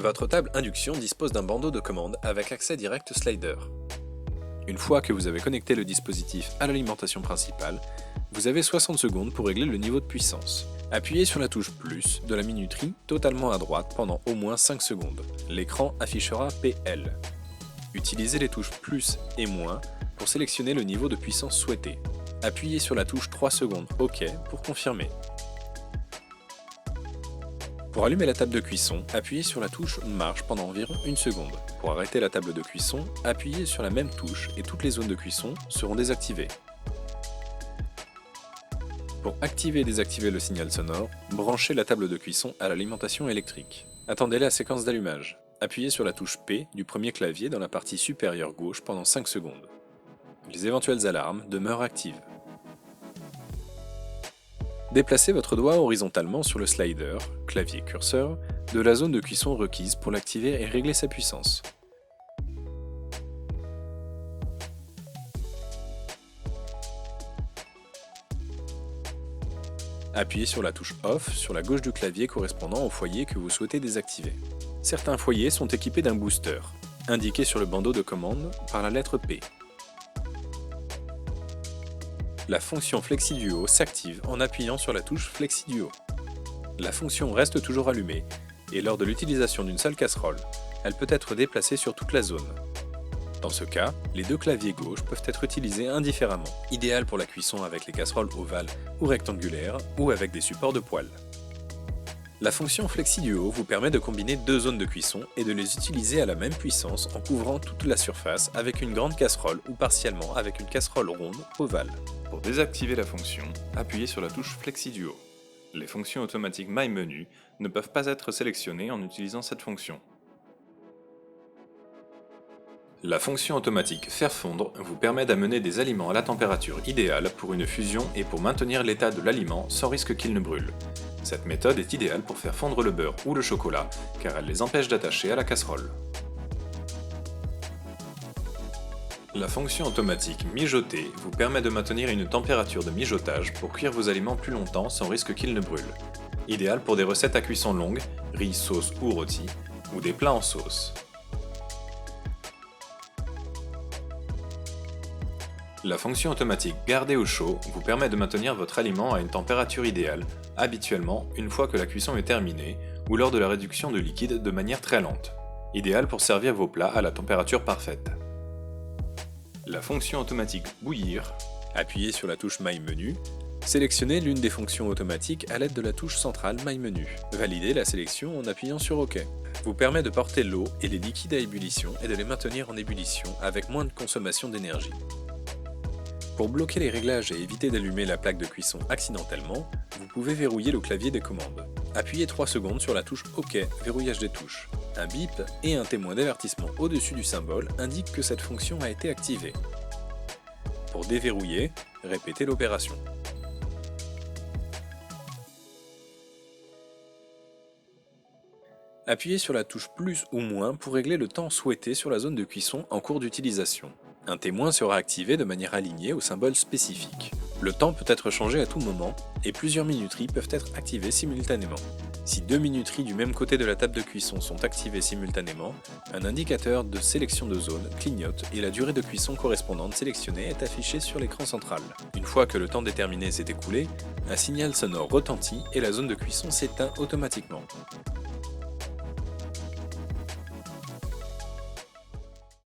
Votre table induction dispose d'un bandeau de commande avec accès direct slider. Une fois que vous avez connecté le dispositif à l'alimentation principale, vous avez 60 secondes pour régler le niveau de puissance. Appuyez sur la touche plus de la minuterie totalement à droite pendant au moins 5 secondes. L'écran affichera PL. Utilisez les touches plus et moins pour sélectionner le niveau de puissance souhaité. Appuyez sur la touche 3 secondes OK pour confirmer. Pour allumer la table de cuisson, appuyez sur la touche marche pendant environ 1 seconde. Pour arrêter la table de cuisson, appuyez sur la même touche et toutes les zones de cuisson seront désactivées. Pour activer et désactiver le signal sonore, branchez la table de cuisson à l'alimentation électrique. Attendez la séquence d'allumage. Appuyez sur la touche P du premier clavier dans la partie supérieure gauche pendant 5 secondes. Les éventuelles alarmes demeurent actives. Déplacez votre doigt horizontalement sur le slider, clavier curseur, de la zone de cuisson requise pour l'activer et régler sa puissance. Appuyez sur la touche Off sur la gauche du clavier correspondant au foyer que vous souhaitez désactiver. Certains foyers sont équipés d'un booster, indiqué sur le bandeau de commande par la lettre P. La fonction FlexiDuo s'active en appuyant sur la touche FlexiDuo. La fonction reste toujours allumée, et lors de l'utilisation d'une seule casserole, elle peut être déplacée sur toute la zone. Dans ce cas, les deux claviers gauche peuvent être utilisés indifféremment, idéal pour la cuisson avec les casseroles ovales ou rectangulaires, ou avec des supports de poêle. La fonction FlexiDuo vous permet de combiner deux zones de cuisson et de les utiliser à la même puissance en couvrant toute la surface avec une grande casserole ou partiellement avec une casserole ronde ovale. Pour désactiver la fonction, appuyez sur la touche FlexiDuo. Les fonctions automatiques MyMenu ne peuvent pas être sélectionnées en utilisant cette fonction. La fonction automatique Faire fondre vous permet d'amener des aliments à la température idéale pour une fusion et pour maintenir l'état de l'aliment sans risque qu'il ne brûle. Cette méthode est idéale pour faire fondre le beurre ou le chocolat car elle les empêche d'attacher à la casserole. La fonction automatique Mijoter vous permet de maintenir une température de mijotage pour cuire vos aliments plus longtemps sans risque qu'ils ne brûlent. Idéal pour des recettes à cuisson longue, riz, sauce ou rôti, ou des plats en sauce. La fonction automatique Garder au chaud vous permet de maintenir votre aliment à une température idéale, habituellement une fois que la cuisson est terminée, ou lors de la réduction de liquide de manière très lente. Idéal pour servir vos plats à la température parfaite. La fonction automatique Bouillir, Appuyez sur la touche MyMenu. Sélectionnez l'une des fonctions automatiques à l'aide de la touche centrale MyMenu. Validez la sélection en appuyant sur OK. Vous permet de porter l'eau et les liquides à ébullition et de les maintenir en ébullition avec moins de consommation d'énergie. Pour bloquer les réglages et éviter d'allumer la plaque de cuisson accidentellement, vous pouvez verrouiller le clavier des commandes. Appuyez 3 secondes sur la touche OK, verrouillage des touches. Un bip et un témoin d'avertissement au-dessus du symbole indiquent que cette fonction a été activée. Pour déverrouiller, répétez l'opération. Appuyez sur la touche plus ou moins pour régler le temps souhaité sur la zone de cuisson en cours d'utilisation. Un témoin sera activé de manière alignée au symbole spécifique. Le temps peut être changé à tout moment et plusieurs minuteries peuvent être activées simultanément. Si deux minuteries du même côté de la table de cuisson sont activées simultanément, un indicateur de sélection de zone clignote et la durée de cuisson correspondante sélectionnée est affichée sur l'écran central. Une fois que le temps déterminé s'est écoulé, un signal sonore retentit et la zone de cuisson s'éteint automatiquement.